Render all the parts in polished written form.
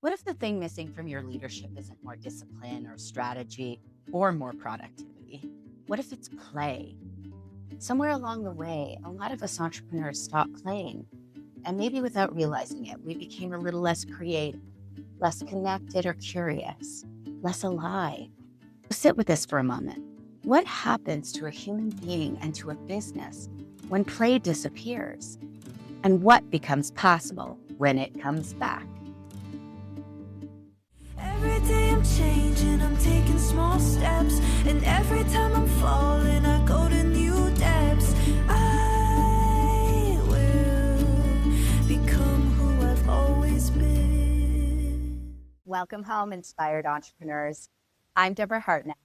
What if the thing missing from your leadership isn't more discipline or strategy or more productivity? What if it's play? Somewhere along the way, a lot of us entrepreneurs stopped playing. And maybe without realizing it, we became a little less creative, less connected or curious, less alive. Sit with this for a moment. What happens to a human being and to a business when play disappears? And what becomes possible when it comes back? Every day I'm changing, I'm taking small steps, and every time I'm falling, I go to new depths. I will become who I've always been. Welcome home, inspired entrepreneurs. I'm Deborah Hartnett,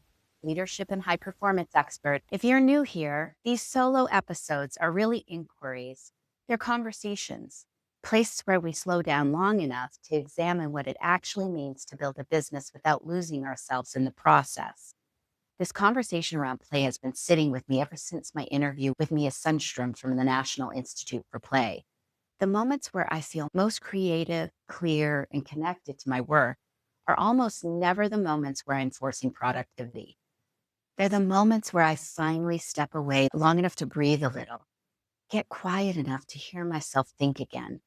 leadership and high performance expert. If you're new here, these solo episodes are really inquiries. They're conversations, places where we slow down long enough to examine what it actually means to build a business without losing ourselves in the process. This conversation around play has been sitting with me ever since my interview with Mia Sundstrom from the National Institute for Play. The moments where I feel most creative, clear, and connected to my work are almost never the moments where I'm forcing productivity. They're the moments where I finally step away long enough to breathe a little, get quiet enough to hear myself think again.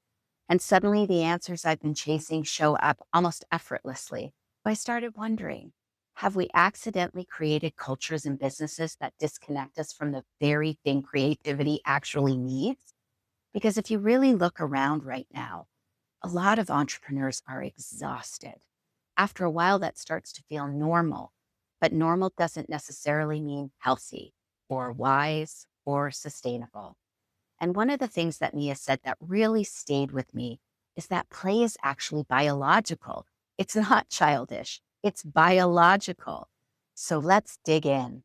And suddenly the answers I've been chasing show up almost effortlessly. I started wondering, have we accidentally created cultures and businesses that disconnect us from the very thing creativity actually needs? Because if you really look around right now, a lot of entrepreneurs are exhausted. After a while, that starts to feel normal, but normal doesn't necessarily mean healthy or wise or sustainable. And one of the things that Mia said that really stayed with me is that play is actually biological. It's not childish, it's biological. So let's dig in.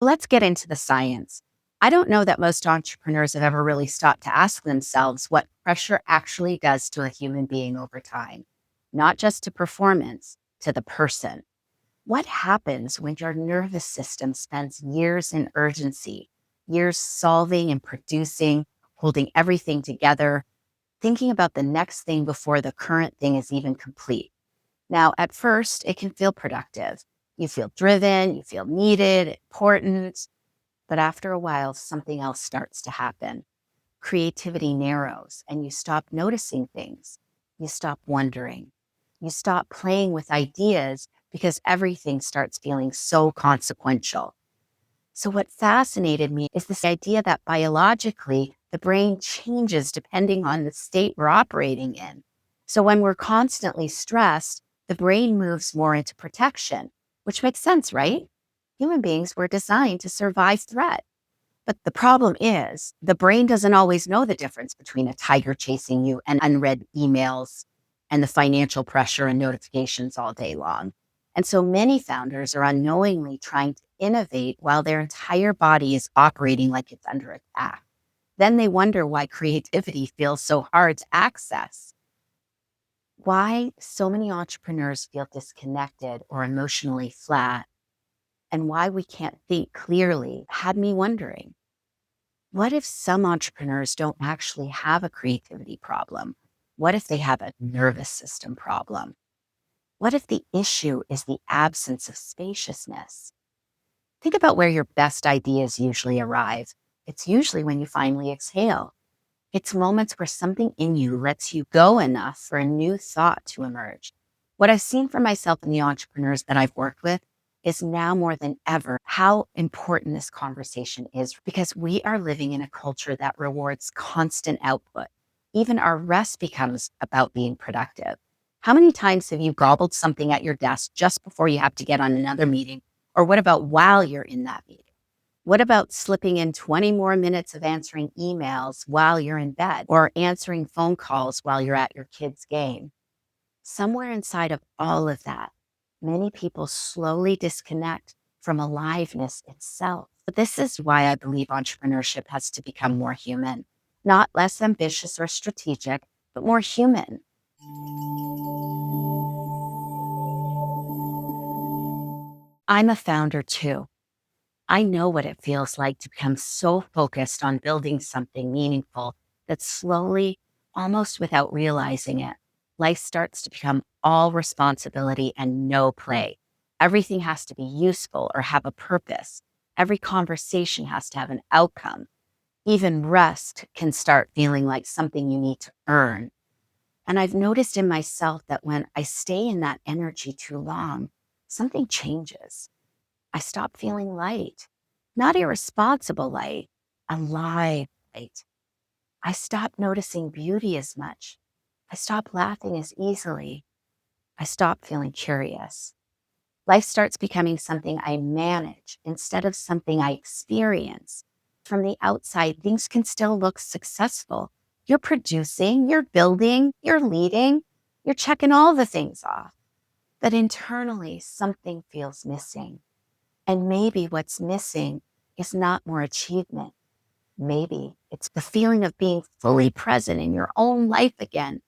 Let's get into the science. I don't know that most entrepreneurs have ever really stopped to ask themselves what pressure actually does to a human being over time, not just to performance, to the person. What happens when your nervous system spends years in urgency, years solving and producing, holding everything together, thinking about the next thing before the current thing is even complete? Now, at first, it can feel productive. You feel driven, you feel needed, important. But after a while, something else starts to happen. Creativity narrows and you stop noticing things. You stop wondering. You stop playing with ideas because everything starts feeling so consequential. So, what fascinated me is this idea that biologically, the brain changes depending on the state we're operating in. So, when we're constantly stressed, the brain moves more into protection, which makes sense, right? Human beings were designed to survive threat. But the problem is, the brain doesn't always know the difference between a tiger chasing you and unread emails and the financial pressure and notifications all day long. And so many founders are unknowingly trying to innovate while their entire body is operating like it's under attack. Then they wonder why creativity feels so hard to access. Why so many entrepreneurs feel disconnected or emotionally flat, and why we can't think clearly had me wondering. What if some entrepreneurs don't actually have a creativity problem? What if they have a nervous system problem? What if the issue is the absence of spaciousness? Think about where your best ideas usually arrive. It's usually when you finally exhale. It's moments where something in you lets you go enough for a new thought to emerge. What I've seen for myself and the entrepreneurs that I've worked with is now more than ever how important this conversation is, because we are living in a culture that rewards constant output. Even our rest becomes about being productive. How many times have you gobbled something at your desk just before you have to get on another meeting? Or what about while you're in that meeting? What about slipping in 20 more minutes of answering emails while you're in bed or answering phone calls while you're at your kid's game? Somewhere inside of all of that, many people slowly disconnect from aliveness itself. But this is why I believe entrepreneurship has to become more human, not less ambitious or strategic, but more human. I'm a founder too. I know what it feels like to become so focused on building something meaningful that slowly, almost without realizing it, life starts to become all responsibility and no play. Everything has to be useful or have a purpose. Every conversation has to have an outcome. Even rest can start feeling like something you need to earn. And I've noticed in myself that when I stay in that energy too long, something changes. I stop feeling light, not irresponsible light, alive light. I stop noticing beauty as much. I stop laughing as easily. I stop feeling curious. Life starts becoming something I manage instead of something I experience. From the outside, things can still look successful. You're producing, you're building, you're leading, you're checking all the things off. But internally, something feels missing. And maybe what's missing is not more achievement. Maybe it's the feeling of being fully present in your own life again,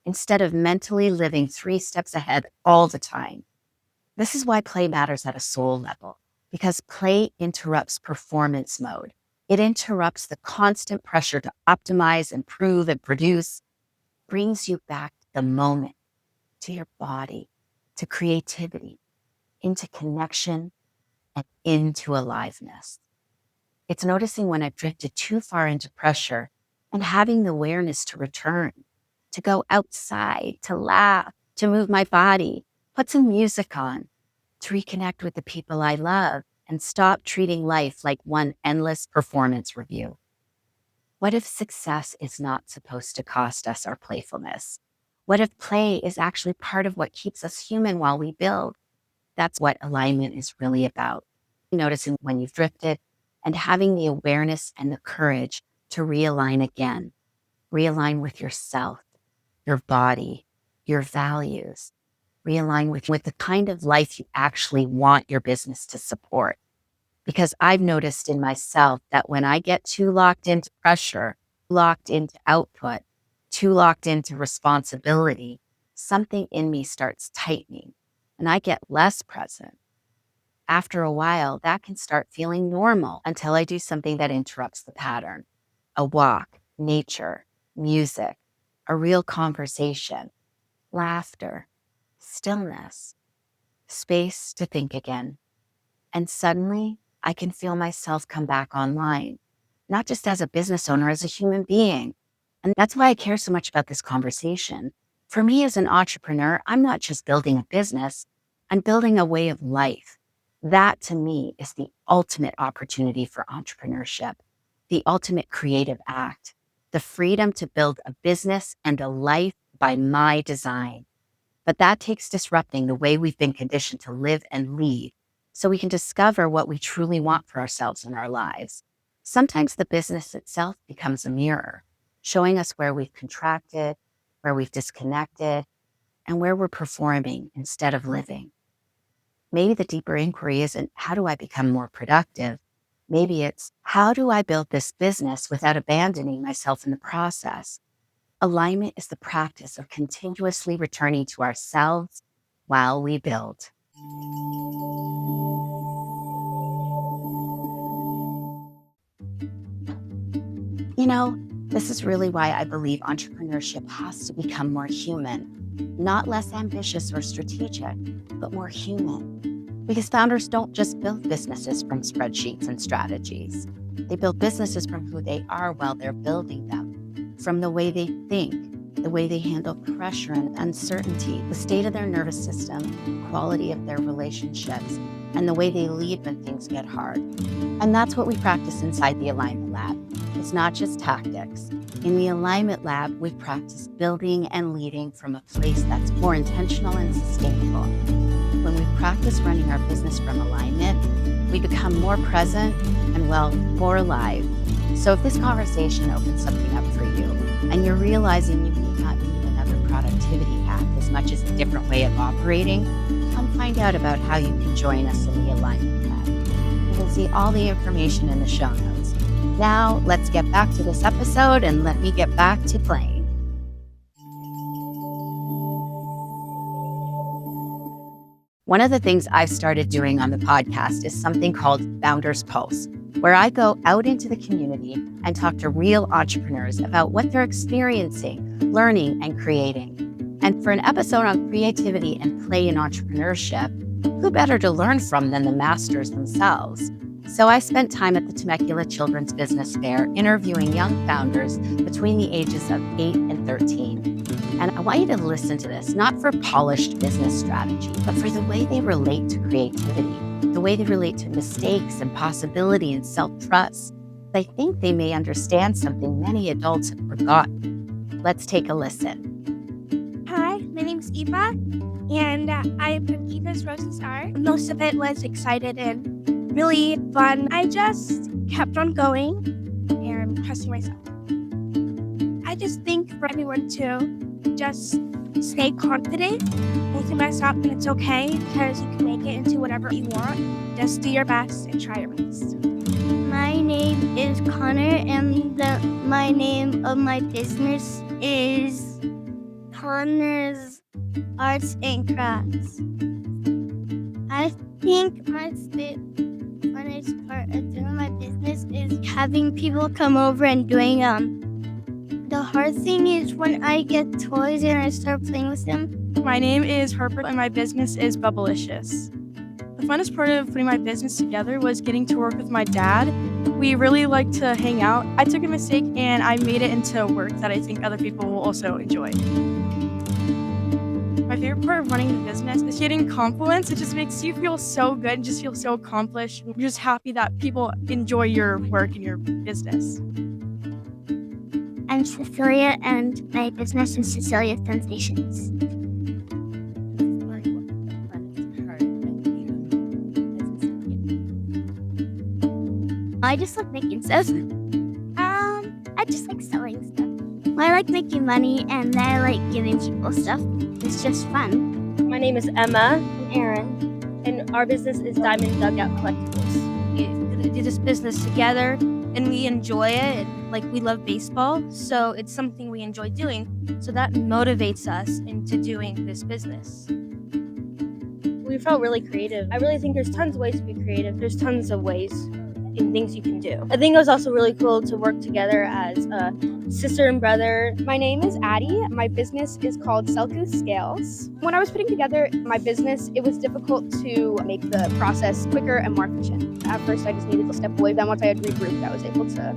instead of mentally living 3 steps ahead all the time. This is why play matters at a soul level, because play interrupts performance mode. It interrupts the constant pressure to optimize, improve, and produce, brings you back to the moment, to your body, to creativity, into connection, and into aliveness. It's noticing when I've drifted too far into pressure and having the awareness to return, to go outside, to laugh, to move my body, put some music on, to reconnect with the people I love and stop treating life like one endless performance review. What if success is not supposed to cost us our playfulness? What if play is actually part of what keeps us human while we build? That's what alignment is really about. Noticing when you've drifted and having the awareness and the courage to realign again. Realign with yourself, your body, your values. Realign with the kind of life you actually want your business to support. Because I've noticed in myself that when I get too locked into pressure, locked into output, too locked into responsibility, something in me starts tightening and I get less present. After a while, that can start feeling normal until I do something that interrupts the pattern. A walk, nature, music, a real conversation, laughter, stillness, space to think again. And suddenly, I can feel myself come back online, not just as a business owner, as a human being. And that's why I care so much about this conversation. For me as an entrepreneur, I'm not just building a business, I'm building a way of life. That to me is the ultimate opportunity for entrepreneurship, the ultimate creative act, the freedom to build a business and a life by my design. But that takes disrupting the way we've been conditioned to live and lead so we can discover what we truly want for ourselves in our lives. Sometimes the business itself becomes a mirror, showing us where we've contracted, where we've disconnected, and where we're performing instead of living. Maybe the deeper inquiry isn't how do I become more productive? Maybe it's how do I build this business without abandoning myself in the process? Alignment is the practice of continuously returning to ourselves while we build. This is really why I believe entrepreneurship has to become more human, not less ambitious or strategic, but more human. Because founders don't just build businesses from spreadsheets and strategies. They build businesses from who they are while they're building them, from the way they think, the way they handle pressure and uncertainty, the state of their nervous system, quality of their relationships, and the way they lead when things get hard. And that's what we practice inside the Alignment Lab. It's not just tactics. In the Alignment Lab, we practice building and leading from a place that's more intentional and sustainable. When we practice running our business from alignment, we become more present and, more alive. So if this conversation opens something up for you and you're realizing you may not need another productivity hack as much as a different way of operating, come find out about how you can join us in the Alignment Lab. You can see all the information in the show notes. Now, let's get back to this episode and let me get back to playing. One of the things I've started doing on the podcast is something called Founders Pulse. where I go out into the community and talk to real entrepreneurs about what they're experiencing, learning, and creating. And for an episode on creativity and play in entrepreneurship, who better to learn from than the masters themselves? So I spent time at the Temecula Children's Business Fair interviewing young founders between the ages of 8 and 13. And I want you to listen to this, not for polished business strategy, but for the way they relate to creativity, the way they relate to mistakes and possibility and self-trust. I think they may understand something many adults have forgotten. Let's take a listen. Hi, my name's Eva, and I'm from Eva's Rosy Star. Most of it was excited and really fun. I just kept on going and trusting myself. I just think for everyone to just stay confident and to mess up, and it's okay because you can make it into whatever you want. Just do your best and try your best. My name is Connor, and my name of my business is Connor's Arts and Crafts. I think my funnest part of doing my business is having people come over and doing The hard thing is when I get toys and I start playing with them. My name is Harper and my business is Bubblicious. The funnest part of putting my business together was getting to work with my dad. We really like to hang out. I took a mistake and I made it into work that I think other people will also enjoy. My favorite part of running the business is getting compliments. It just makes you feel so good and just feel so accomplished. You're just happy that people enjoy your work and your business. I'm Cecilia, and my business is Cecilia Sensations. I just like making stuff. I just like selling stuff. I like making money, and I like giving people stuff. It's just fun. My name is Emma and Aaron, and our business is Diamond Dugout Collectibles. We're gonna do this business together, and we enjoy it. Like, we love baseball, so it's something we enjoy doing. So that motivates us into doing this business. We felt really creative. I really think there's tons of ways to be creative. There's tons of ways and things you can do. I think it was also really cool to work together as a sister and brother. My name is Addie. My business is called Selku Scales. When I was putting together my business, it was difficult to make the process quicker and more efficient. At first, I just needed to step away. Then once I had regrouped, I was able to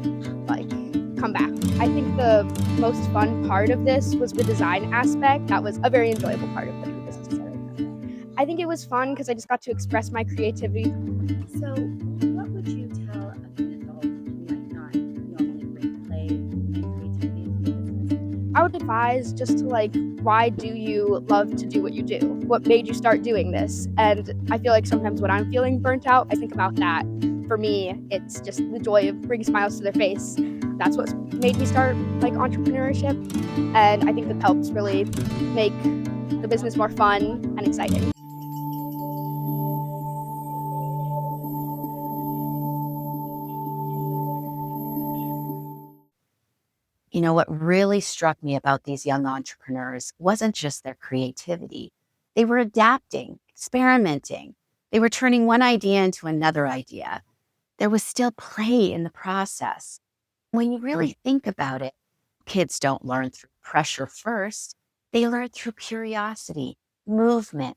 come back. I think the most fun part of this was the design aspect. That was a very enjoyable part of putting the business together. I think it was fun because I just got to express my creativity. So, what would you tell an adult who might not normally bring play and creativity into the business? I would advise just to why do you love to do what you do? What made you start doing this? And I feel like sometimes when I'm feeling burnt out, I think about that. For me, it's just the joy of bringing smiles to their face. That's what made me start entrepreneurship. And I think that helps really make the business more fun and exciting. You know, what really struck me about these young entrepreneurs wasn't just their creativity. They were adapting, experimenting. They were turning one idea into another idea. There was still play in the process. When you really think about it, kids don't learn through pressure first. They learn through curiosity, movement,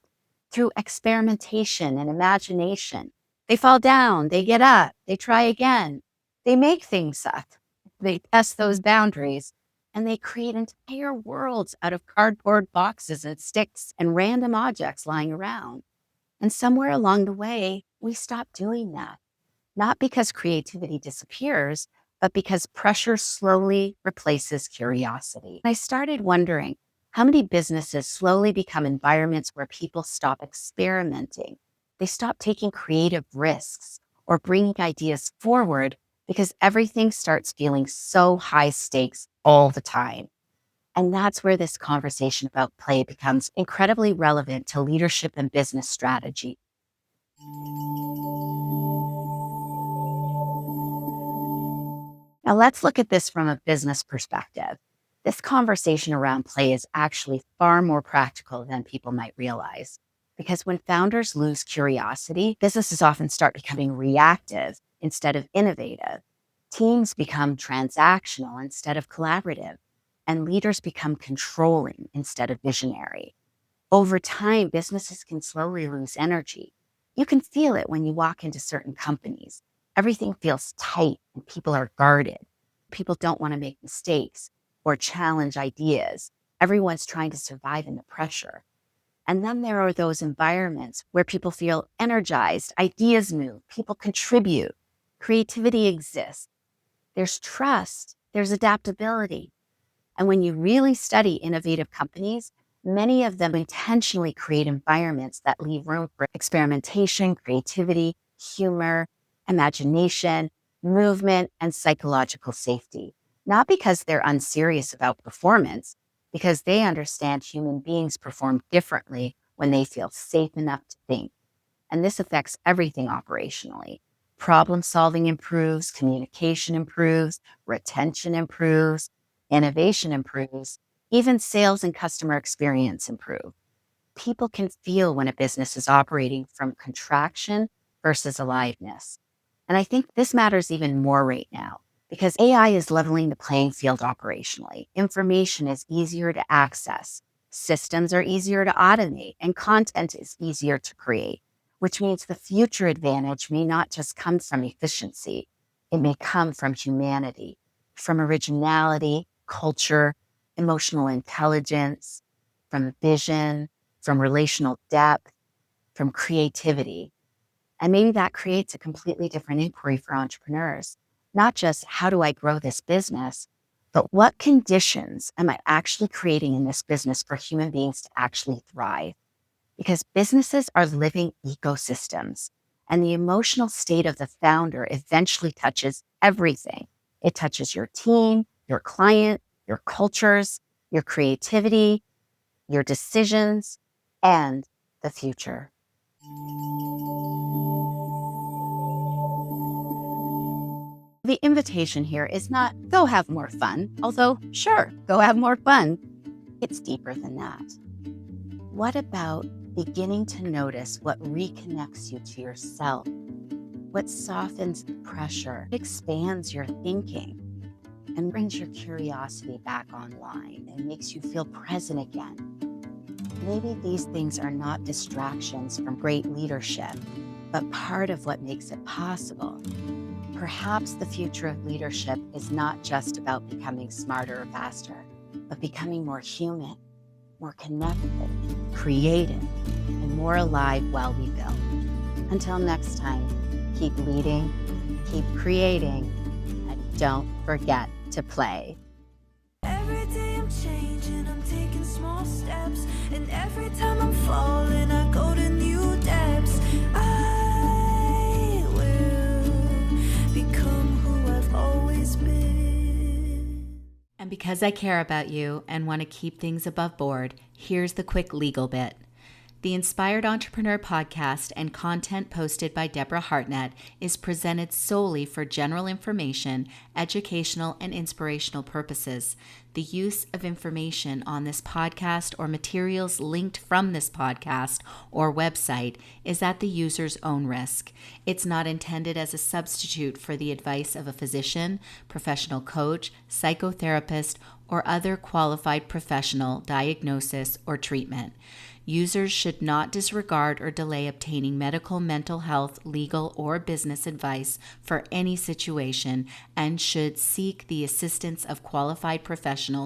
through experimentation and imagination. They fall down, they get up, they try again. They make things up. They test those boundaries, and they create entire worlds out of cardboard boxes and sticks and random objects lying around. And somewhere along the way, we stop doing that. Not because creativity disappears, but because pressure slowly replaces curiosity. I started wondering how many businesses slowly become environments where people stop experimenting. They stop taking creative risks or bringing ideas forward because everything starts feeling so high stakes all the time. And that's where this conversation about play becomes incredibly relevant to leadership and business strategy. Now let's look at this from a business perspective. This conversation around play is actually far more practical than people might realize. Because when founders lose curiosity, businesses often start becoming reactive instead of innovative. Teams become transactional instead of collaborative, and leaders become controlling instead of visionary. Over time, businesses can slowly lose energy. You can feel it when you walk into certain companies. Everything feels tight and people are guarded. People don't want to make mistakes or challenge ideas. Everyone's trying to survive in the pressure. And then there are those environments where people feel energized, ideas move, people contribute, creativity exists. There's trust, there's adaptability. And when you really study innovative companies, many of them intentionally create environments that leave room for experimentation, creativity, humor, imagination, movement, and psychological safety. Not because they're unserious about performance, because they understand human beings perform differently when they feel safe enough to think. And this affects everything operationally. Problem solving improves, communication improves, retention improves, innovation improves, even sales and customer experience improve. People can feel when a business is operating from contraction versus aliveness. And I think this matters even more right now because AI is leveling the playing field operationally. Information is easier to access, systems are easier to automate, and content is easier to create, which means the future advantage may not just come from efficiency, it may come from humanity, from originality, culture, emotional intelligence, from vision, from relational depth, from creativity. And maybe that creates a completely different inquiry for entrepreneurs. Not just how do I grow this business, but what conditions am I actually creating in this business for human beings to actually thrive? Because businesses are living ecosystems, and the emotional state of the founder eventually touches everything. It touches your team, your client, your cultures, your creativity, your decisions, and the future. The invitation here is not go have more fun, although sure, go have more fun. It's deeper than that. What about beginning to notice what reconnects you to yourself? What softens the pressure, expands your thinking, and brings your curiosity back online and makes you feel present again? Maybe these things are not distractions from great leadership, but part of what makes it possible. Perhaps the future of leadership is not just about becoming smarter or faster, but becoming more human, more connected, creative, and more alive while we build. Until next time, keep leading, keep creating, and don't forget to play. Every day I'm changing, I'm taking small steps, and every time I'm falling, I go to new depths. I will become who I've always been. And because I care about you and want to keep things above board, here's the quick legal bit. The Inspired Entrepreneur podcast and content posted by Deborah Hartnett is presented solely for general information, educational, and inspirational purposes. The use of information on this podcast or materials linked from this podcast or website is at the user's own risk. It's not intended as a substitute for the advice of a physician, professional coach, psychotherapist, or other qualified professional diagnosis or treatment. Users should not disregard or delay obtaining medical, mental health, legal, or business advice for any situation and should seek the assistance of qualified professionals